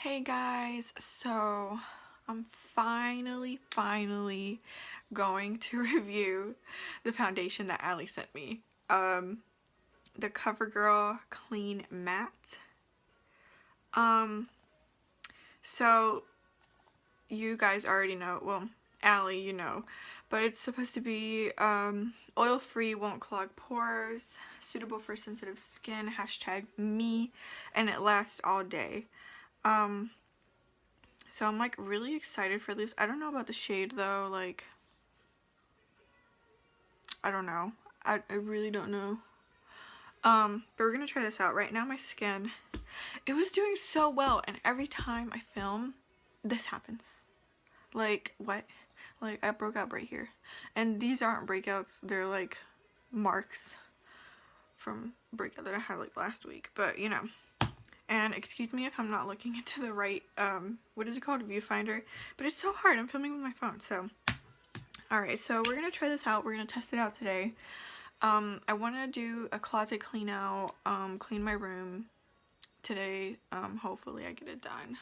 Hey guys, so I'm finally going to review the foundation that Allie sent me. The Covergirl Clean Matte. So you guys already know, well, Allie, you know, but it's supposed to be oil-free, won't clog pores, suitable for sensitive skin, #me, and it lasts all day. So I'm like really excited for this. I don't know about the shade though, like, I don't know. I really don't know. But we're gonna try this out. Right now my skin, it was doing so well, and every time I film, this happens. Like, what? Like, I broke out right here. And these aren't breakouts, they're like marks from breakout that I had like last week. But you know. And excuse me if I'm not looking into the right, what is it called, viewfinder, but it's so hard, I'm filming with my phone. So alright, so we're gonna try this out, we're gonna test it out today. I want to do a closet clean out, clean my room today. Hopefully I get it done,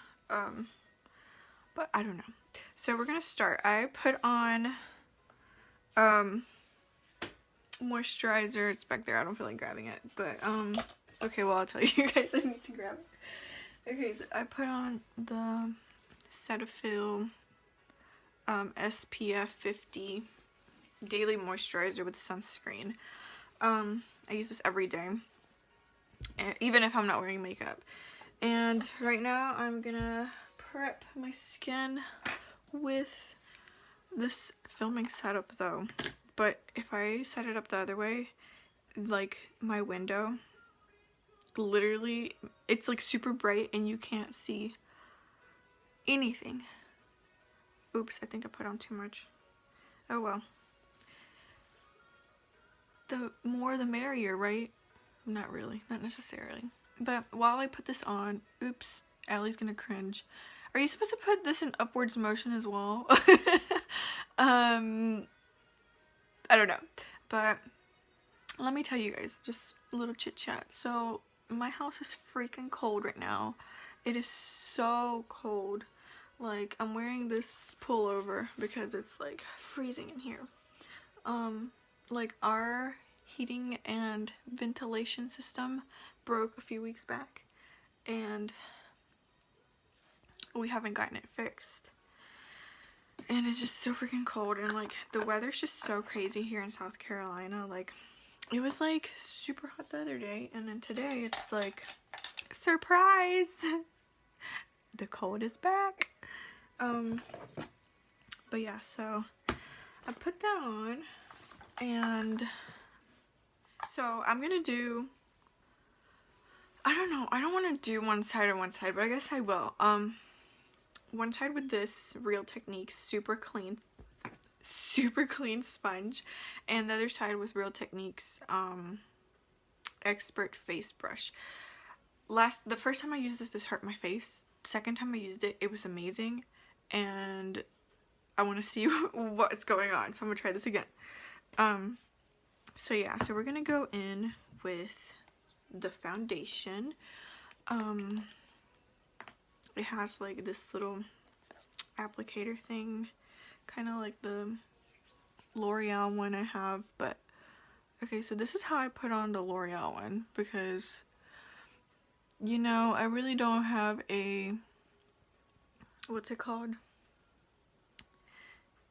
but I don't know. So we're gonna start. I put on moisturizer. It's back there, I don't feel like grabbing it, but okay, well, I'll tell you guys I need to grab it. Okay, so I put on the Cetaphil SPF 50 daily moisturizer with sunscreen. I use this every day, even if I'm not wearing makeup. And right now I'm gonna prep my skin with this filming setup though. But if I set it up the other way, like my window, literally it's like super bright and you can't see anything. Oops, I think I put on too much. Oh well. The more the merrier, right? Not really, not necessarily. But while I put this on, oops, Allie's gonna cringe. Are you supposed to put this in upwards motion as well? I don't know. But let me tell you guys, just a little chit chat. So my house is freaking cold right now. It is so cold. Like, I'm wearing this pullover because it's like freezing in here. Like, our heating and ventilation system broke a few weeks back and we haven't gotten it fixed. And it's just so freaking cold, and like the weather's just so crazy here in South Carolina. Like, it was like super hot the other day, and then today it's like, surprise! The cold is back. But yeah, so I put that on, and so I'm gonna do, I don't know, I don't want to do one side or one side, but I guess I will. One side with this Real Techniques super clean sponge, and the other side with Real Techniques Expert Face Brush. The first time I used this hurt my face. Second time I used it, it was amazing, and I want to see what's going on, so I'm gonna try this again. So yeah, so we're gonna go in with the foundation. It has like this little applicator thing, kind of like the L'Oreal one I have, but okay, so this is how I put on the L'Oreal one, because you know, I really don't have a, what's it called,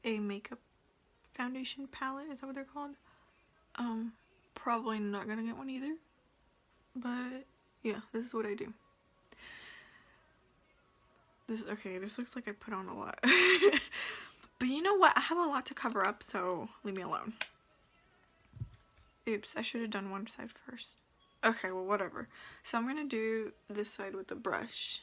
a makeup foundation palette, is that what they're called? Probably not gonna get one either, but yeah, this is what I do. Okay, this looks like I put on a lot. But you know what? I have a lot to cover up, so leave me alone. Oops, I should have done one side first. Okay, well, whatever. So I'm gonna do this side with the brush.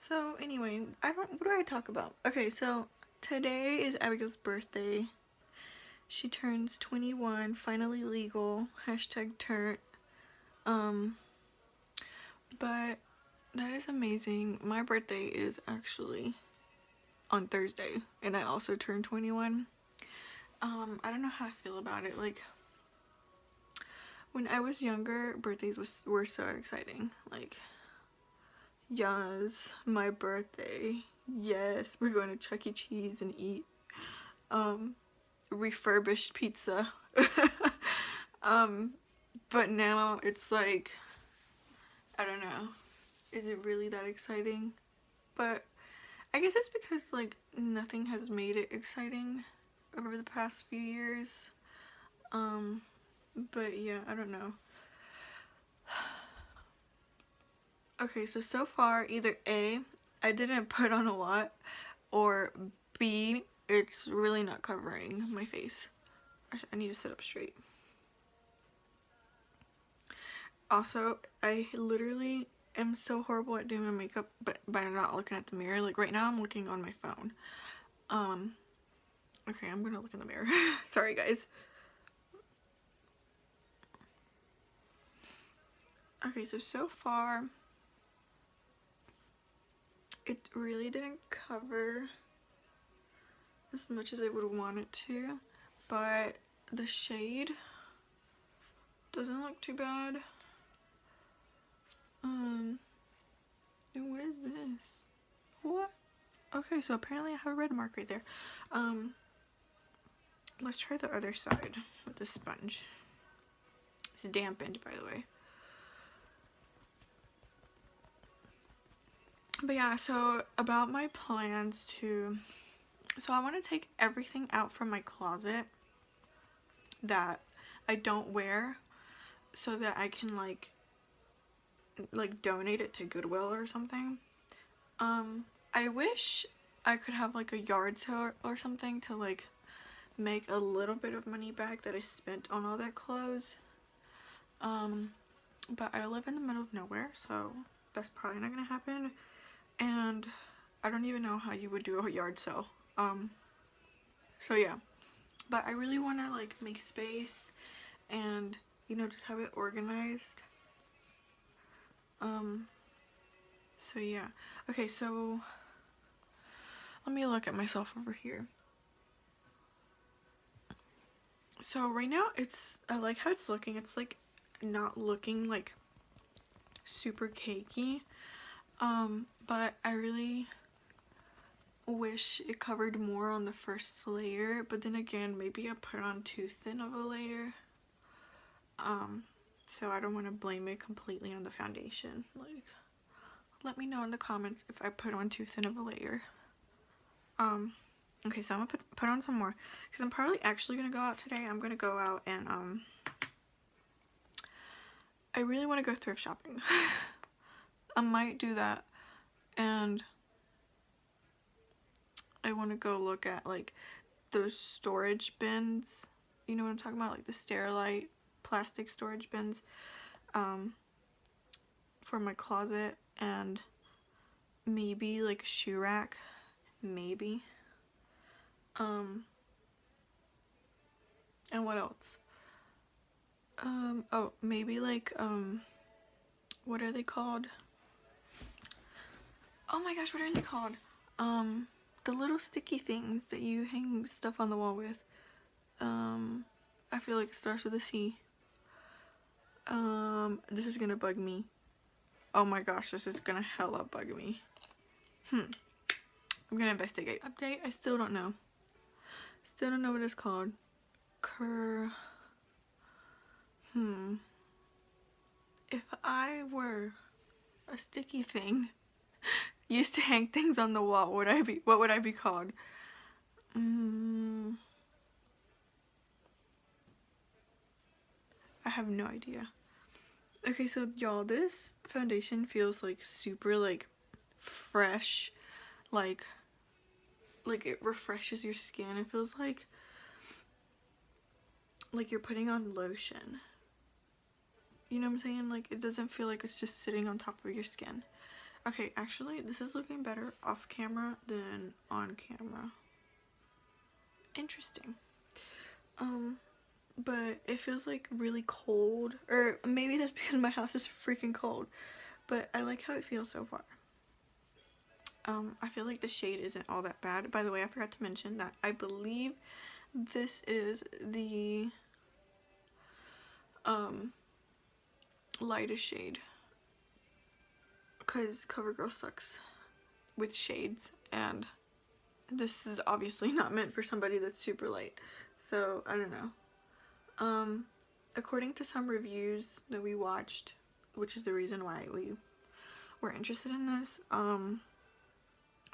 So anyway, what do I talk about? Okay, so today is Abigail's birthday. She turns 21, finally legal, #turnt. But that is amazing. My birthday is actually on Thursday, and I also turned 21. I don't know how I feel about it. Like, when I was younger, birthdays were so exciting. Like, yes, my birthday. Yes, we're going to Chuck E. Cheese and eat refurbished pizza. But now it's like, I don't know. Is it really that exciting? But I guess it's because like nothing has made it exciting over the past few years. But yeah, I don't know. Okay, so far either A, I didn't put on a lot, or B, it's really not covering my face. I need to sit up straight. Also, I literally am so horrible at doing my makeup, but by not looking at the mirror. Like right now I'm looking on my phone. Okay, I'm gonna look in the mirror. Sorry guys. Okay, so far it really didn't cover as much as I would want it to, but the shade doesn't look too bad. And what is this? What? Okay, so apparently I have a red mark right there. Let's try the other side with the sponge. It's dampened, by the way. But yeah, so about my plans to... So I want to take everything out from my closet that I don't wear so that I can like donate it to Goodwill or something. I wish I could have like a yard sale or something to like make a little bit of money back that I spent on all that clothes. But I live in the middle of nowhere, so that's probably not gonna happen. And I don't even know how you would do a yard sale. So yeah. But I really want to like make space and, you know, just have it organized. So yeah. Okay, so let me look at myself over here. So right now I like how it's looking. It's like not looking like super cakey. But I really wish it covered more on the first layer, but then again, maybe I put on too thin of a layer. So I don't want to blame it completely on the foundation. Like, let me know in the comments if I put on too thin of a layer. Okay, so I'm gonna put on some more because I'm probably actually gonna go out today. I'm gonna go out and I really want to go thrift shopping. I might do that, and I want to go look at like those storage bins. You know what I'm talking about, like the Sterilite plastic storage bins for my closet, and maybe like a shoe rack, maybe. And what else? Oh, maybe like what are they called? Oh my gosh, what are they called? The little sticky things that you hang stuff on the wall with. I feel like it starts with a C. This is gonna bug me. Oh my gosh, this is gonna hella bug me. I'm gonna investigate. Update, I still don't know. Still don't know what it's called. If I were a sticky thing used to hang things on the wall, what would I be called? I have no idea. Okay, so y'all, this foundation feels like super like fresh, like it refreshes your skin. It feels like you're putting on lotion. You know what I'm saying? Like, it doesn't feel like it's just sitting on top of your skin. Okay, actually, this is looking better off camera than on camera. Interesting. But it feels like really cold, or maybe that's because my house is freaking cold, but I like how it feels so far. I feel like the shade isn't all that bad. By the way, I forgot to mention that I believe this is the lightest shade, because Covergirl sucks with shades, and this is obviously not meant for somebody that's super light. So I don't know. According to some reviews that we watched, which is the reason why we were interested in this,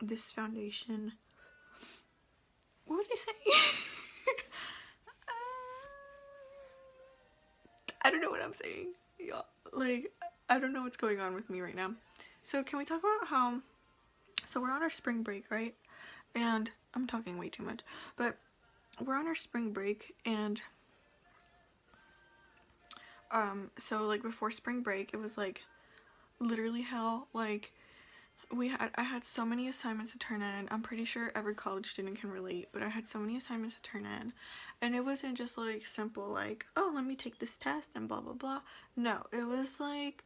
this foundation, what was I saying? I don't know what I'm saying. Yeah, like, I don't know what's going on with me right now. So can we talk about how, so we're on our spring break, right? And I'm talking way too much, but we're on our spring break, and so like before spring break, it was like literally hell. Like, I had so many assignments to turn in. I'm pretty sure every college student can relate, but I had so many assignments to turn in, and it wasn't just like simple like, oh, let me take this test and blah blah blah. No, it was like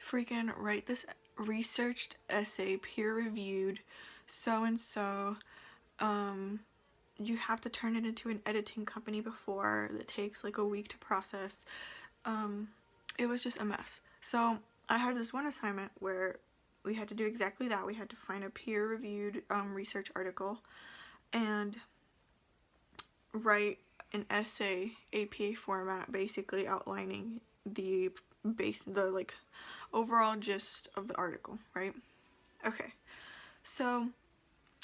freaking write this researched essay, peer reviewed, so and so. You have to turn it into an editing company before that takes like a week to process. It was just a mess. So I had this one assignment where we had to do exactly that. We had to find a peer-reviewed research article and write an essay, APA format, basically outlining the like overall gist of the article, right? Okay, so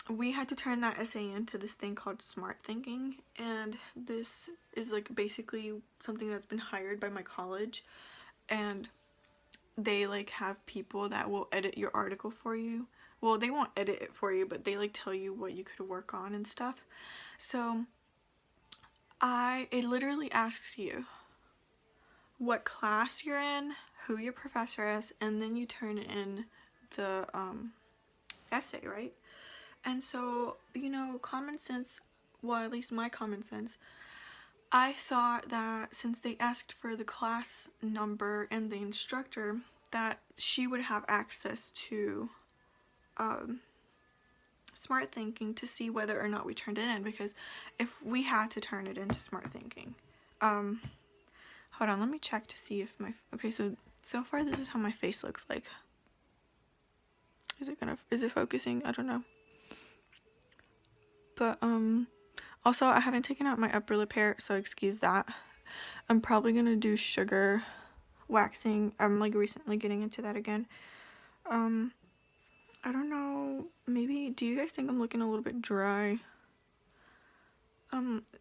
we had to turn that essay into this thing called smart thinking, and this is like basically something that's been hired by my college, and they like have people that will edit your article for you. Well, they won't edit it for you, but they like tell you what you could work on and stuff. So it literally asks you what class you're in, who your professor is, and then you turn in the essay, right? And so, you know, common sense, well, at least my common sense, I thought that since they asked for the class number and the instructor, that she would have access to smart thinking to see whether or not we turned it in, because if we had to turn it into smart thinking, hold on, let me check to see if okay, so far this is how my face looks like. Is it focusing? I don't know. But also I haven't taken out my upper lip hair, so excuse that. I'm probably gonna do sugar waxing. I'm like recently getting into that again. I don't know, maybe, do you guys think I'm looking a little bit dry?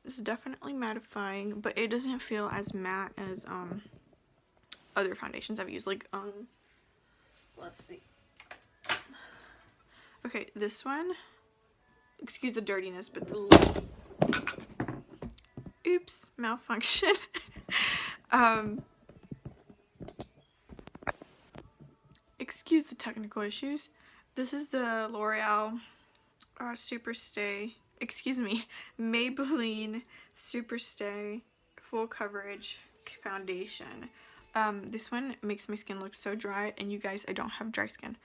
It's definitely mattifying, but it doesn't feel as matte as other foundations I've used. Like let's see. Okay, this one, excuse the dirtiness, but oops, malfunction. Excuse the technical issues. This is the L'Oreal Maybelline Super Stay Full Coverage Foundation. This one makes my skin look so dry, and you guys, I don't have dry skin.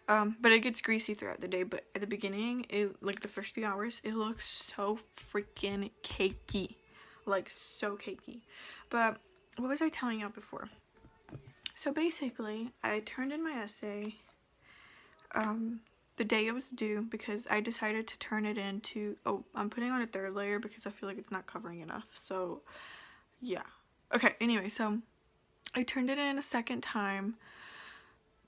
But it gets greasy throughout the day, but at the beginning, like the first few hours, it looks so freaking cakey. Like, so cakey. But what was I telling you before? So basically, I turned in my essay the day it was due, because I decided to turn it into, I'm putting on a third layer because I feel like it's not covering enough. So yeah. Okay, anyway, so I turned it in a second time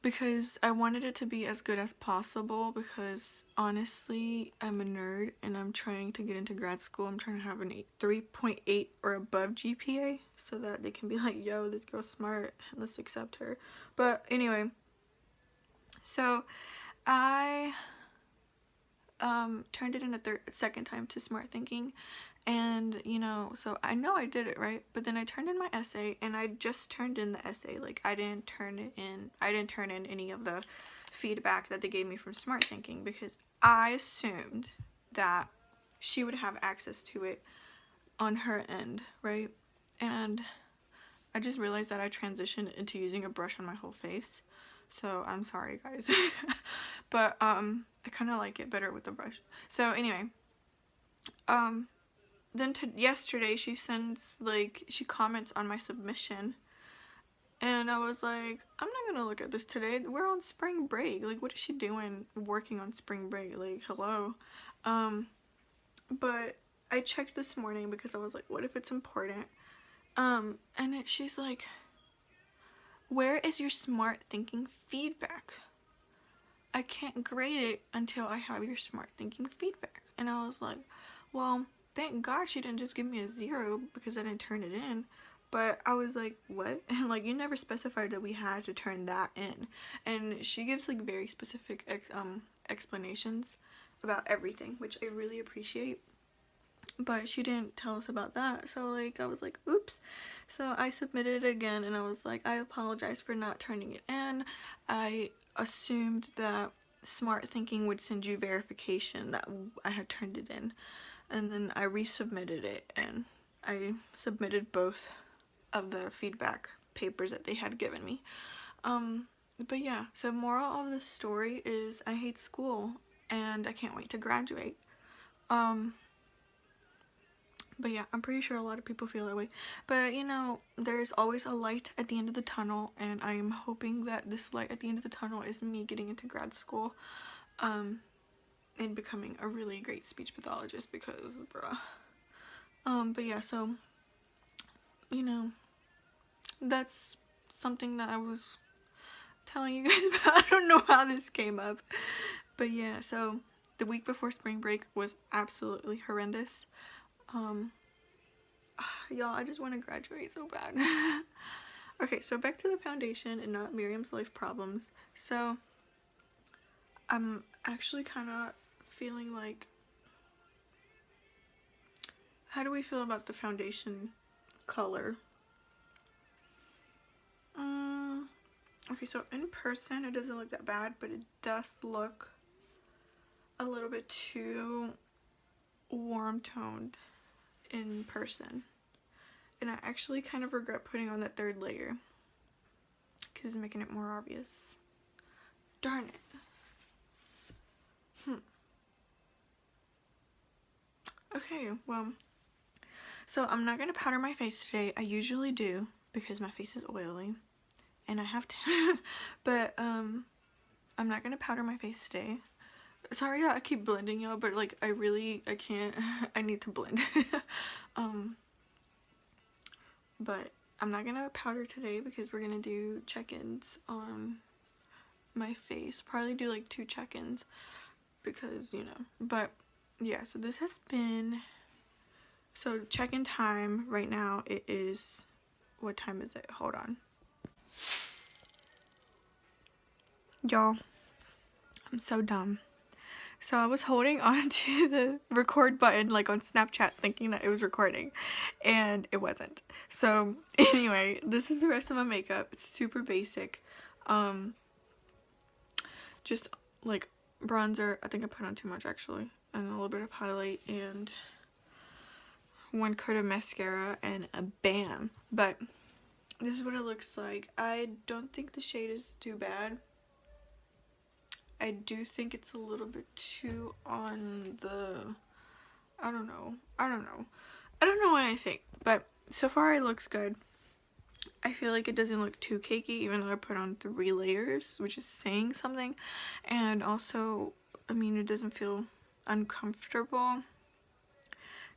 because I wanted it to be as good as possible, because honestly, I'm a nerd and I'm trying to get into grad school. I'm trying to have an 3.8 or above GPA so that they can be like, yo, this girl's smart, let's accept her. But anyway, so I turned it in a second time to smart thinking, and you know, so I know I did it right, but then I turned in my essay, and I just turned in the essay. Like, I didn't turn in any of the feedback that they gave me from smart thinking, because I assumed that she would have access to it on her end, right? And I just realized that I transitioned into using a brush on my whole face. So I'm sorry, guys. but I kind of like it better with the brush. So anyway, then yesterday she sends, like, she comments on my submission, and I was like, I'm not gonna look at this today. We're on spring break. Like, what is she doing working on spring break? Like, hello. But I checked this morning because I was like, what if it's important? And she's like, where is your smart thinking feedback? I can't grade it until I have your smart thinking feedback. And I was like, well, thank God she didn't just give me a 0 because I didn't turn it in. But I was like, what? And like, you never specified that we had to turn that in. And she gives like very specific explanations about everything, which I really appreciate. But she didn't tell us about that, so like I was like, oops. So I submitted it again, and I was like, I apologize for not turning it in. I assumed that Smart Thinking would send you verification that I had turned it in, and then I resubmitted it, and I submitted both of the feedback papers that they had given me. But yeah, so moral of the story is I hate school and I can't wait to graduate. But yeah, I'm pretty sure a lot of people feel that way. But you know, there's always a light at the end of the tunnel, and I'm hoping that this light at the end of the tunnel is me getting into grad school, and becoming a really great speech pathologist, because bruh. But yeah, so, you know, that's something that I was telling you guys about. I don't know how this came up. But yeah, so the week before spring break was absolutely horrendous. Y'all, I just want to graduate so bad. Okay, so back to the foundation and not Miriam's life problems. So I'm actually kind of feeling like, how do we feel about the foundation color? Okay, so in person it doesn't look that bad, but it does look a little bit too warm toned in person, and I actually kind of regret putting on that third layer because it's making it more obvious. Darn it. Okay, well, so I'm not gonna powder my face today. I usually do because my face is oily and I have to. But I'm not gonna powder my face today. Sorry, I keep blending, y'all, but like I can't. I need to blend. But I'm not gonna powder today because we're gonna do check-ins on my face. Probably do like 2 check-ins because, you know. But yeah, so this has been, so check-in time right now, it is, what time is it? Hold on. Y'all, I'm so dumb. So I was holding on to the record button like on Snapchat thinking that it was recording, and it wasn't. So anyway, this is the rest of my makeup. It's super basic. Just like bronzer. I think I put on too much actually. And a little bit of highlight and 1 coat of mascara and a bam. But this is what it looks like. I don't think the shade is too bad. I do think it's a little bit too on the, I don't know what I think, but so far it looks good. I feel like it doesn't look too cakey, even though I put on 3 layers, which is saying something. And also, I mean, it doesn't feel uncomfortable.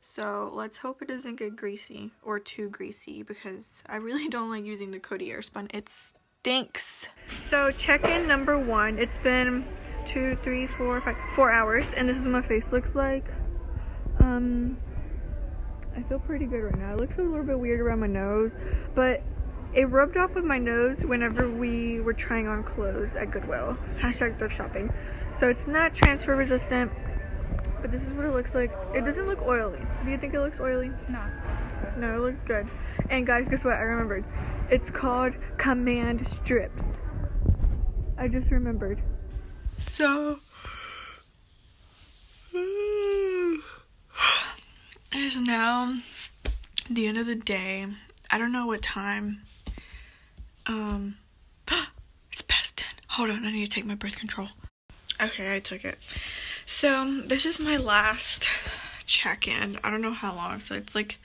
So let's hope it doesn't get greasy or too greasy, because I really don't like using the Coty Airspun. It stinks. So check-in number 1. It's been 2, 3, 4, 5, 4 hours, and this is what my face looks like. I feel pretty good right now. It looks a little bit weird around my nose, but it rubbed off of my nose whenever we were trying on clothes at Goodwill. Hashtag thrift shopping. So it's not transfer resistant, but this is what it looks like. It doesn't look oily. Do you think it looks oily? No. No, it looks good. And guys, guess what? I remembered. It's called Command Strips. I just remembered. So it is now the end of the day. I don't know what time. It's past 10. Hold on, I need to take my birth control. Okay, I took it. So this is my last check-in. I don't know how long, so it's like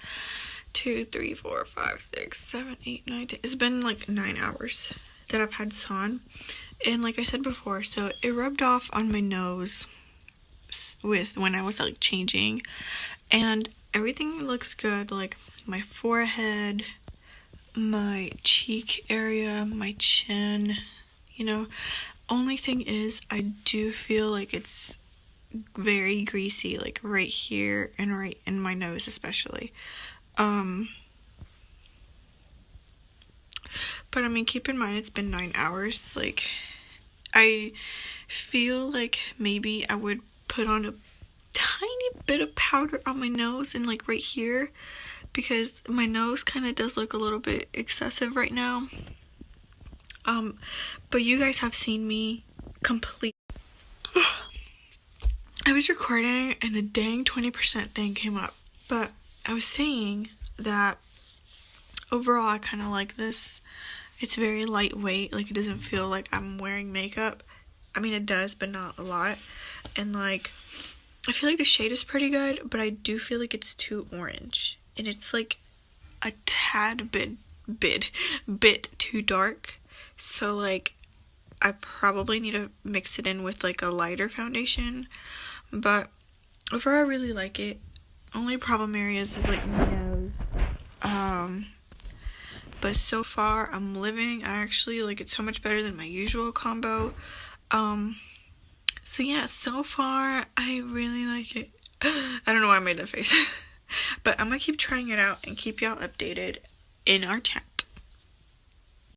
2, 3, 4, 5, 6, 7, 8, 9, 10. It's been like 9 hours that I've had this on. And like I said before, so it rubbed off on my nose with when I was like changing, and everything looks good, like my forehead, my cheek area, my chin, you know. Only thing is, I do feel like it's very greasy, like right here and right in my nose especially. But I mean, keep in mind it's been 9 hours. Like, I feel like maybe I would put on a tiny bit of powder on my nose and like right here, because my nose kind of does look a little bit excessive right now. But you guys have seen me complete. I was recording and the dang 20% thing came up, but I was saying that overall I kind of like this. It's very lightweight, like it doesn't feel like I'm wearing makeup. I mean, it does, but not a lot. And like, I feel like the shade is pretty good, but I do feel like it's too orange, and it's like a tad bit too dark. So like, I probably need to mix it in with like a lighter foundation. But overall, I really like it. Only problem areas is like my nose. But so far I'm living. I actually like it so much better than my usual combo. So yeah, so far I really like it. I don't know why I made that face. But I'm gonna keep trying it out and keep y'all updated in our chat.